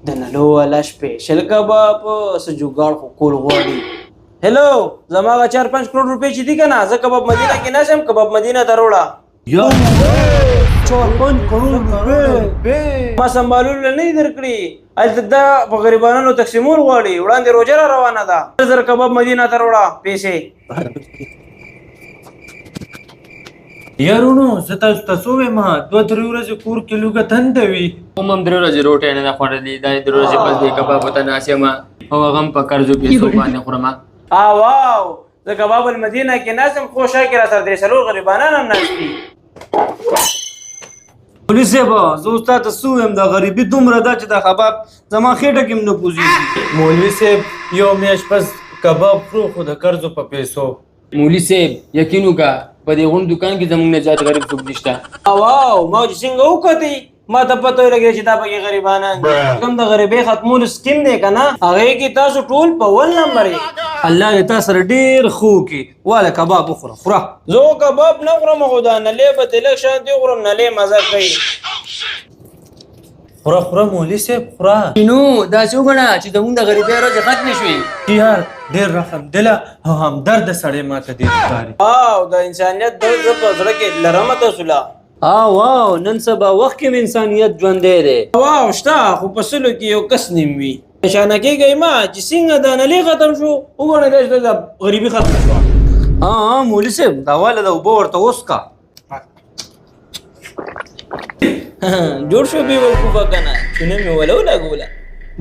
د نلو والا سپیشل کباب څه جوګاړ خو کول غواړي. هلو زما 4-5 کروڑ روپۍ چې دي کنه زه کباب مدینه کې نشم کباب مدینه ته وروړه. یا 4-5 کروڑ روپۍ ما سمبالول نه درکړي هلته دا په غریبانو تقسیمول غواړي وړاندې روجه را روانه ده 1000 کباب مدینه ته وروړه پیسې. یارونو زه تاسو وایم 2-3 ورځې کور کې لوګه تنده وي کوم هم 3 ورځې روټۍ نه ده خوړلې دا 3 ورځې بس دی کباب ته ناست یم او هغه هم په قرضو پیسو باندې خورم. واو زه کباب المدینه کې ناسم خوشا کې را سره 3 غریبانان هم ناست دي. پولیس صاحب زه استاد تاسو وایم دا غریبي دومره ده چې دا کباب زما خېټه کې نه پوزيږي. مولوي صاحب یو میاشت پس کباب خورو خو د قرضو په پیسو. مولوي صاحب یقین وکړه په دې غون دکان کې زموږ نه زیات غریب څوک نشته. واو ما چې څنګه وکړې ما ته پته ولګېده چې دا پکې غریبانان دي. کوم د غریبۍ ختمولو سکیم دی که نه هغې کې تاسو ټول په 1 نمبر یې. الله دې تا سره ډېر ښه وکړي واله کباب وخوره خوره. زه کباب نه خورم خو دا نلې به تې لږ شانتې وخورم نلې مزه کوي. خوره خوره مولوي صاحب خوره. نو داسې وګڼه چې زموږ د غریبۍ ورځې ختمې شوې. یار ډېر رحم دله او همدرده سړی ماته ډېر ښکاري. واو د انسانیت درد زه په زړه کې لرمه تاسو لا. واو نن سبا وخت کې انسانیت ژوندی دی. واو شته خو په سلو کې یو کس نیم وي. نشانه کېږئ ما چې څنګه دا نلې ختم شو وګورئ دا د غریبي ختمه شوه. مولوي صاحب دا واله د اوبه ورته وسکه. جوړ شو بې وقوفه که نه چونه مې وله ولګوله.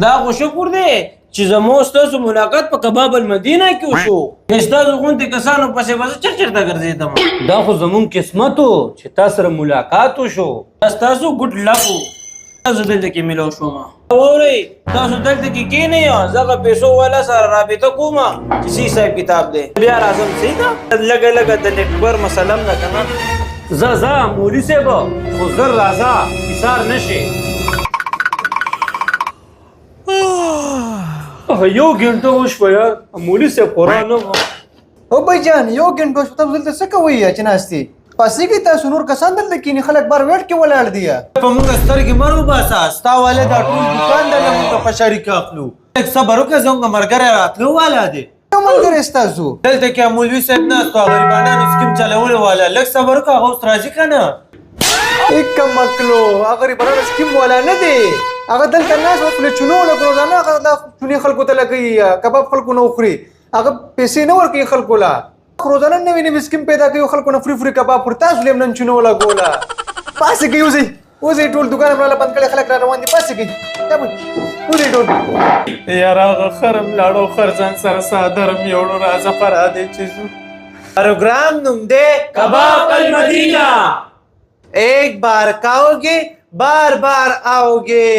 دا خو شکر دی چې زما ستاسو ملاقات په کباب المدینه کې وشو. ستاسو غوندې کسانو پسې به زه چرچرته ګرځېدم. دا خو زمونږ قسمت و چې تا سره ملاقات وشو. ستاسو ګډ لک و تاسو دلته کې میلاو شوم. واورئ تاسو دلته کې کښېنئ زه هغه پیسو والا سره رابطه کوم چې سی صاحب کتاب دی بیا راځم صحیح ده لږه لږه د نیکبر مسله هم ده که نه. ځه مولوي صاحب خو زر راځه ایثار نشي. یو ګنټه وشوه یار مولوي صاحب خورا نه وه. او بھائی یو ګنټه شو تاسو دلته څه کوئ چې ناستې پاسېږئ تاسو نور کسان دلته کښېني خلک بار ویټ کې ولاړ دي. په موږ سترګې مه روباسه ستا والی دا ټول دوکان دی له موږ په شریکه اخلو. لږ صبر وکړه زموږ ملګری راتلو والا دی. یو ملګری ستاسو دلته کې مولوي صاحب ناست و غریبانانو سکیم چلولو والا لږ صبر وکړه هغه اوس راځي که نه. ایکه مکلو هغه غریبانو سکیم والا نه دی هغه دلته ناست اوس له چونو لږ روزانه هغه دا چونې خلکو ته لګوي کباب خلکو نه وخوري هغه پیسې نه ورکوي خلکو له روزانه نوې نوې سکیم پیدا کوي خلکو نه فري کباب خوري تاسو له هم نن چونو ولګوله. پاسېږئ وځئ ټول دوکان همراله بند کړی خلک را روان دي پاسېږئ وځئ ټول. یار هغه خرم لاړو خرځان سره سادرم یوړو راځه فرادې چې ځو. پروګرام نوم دی کباب المدینه. ایک بار کھاؤ گے بار بار آؤ گے.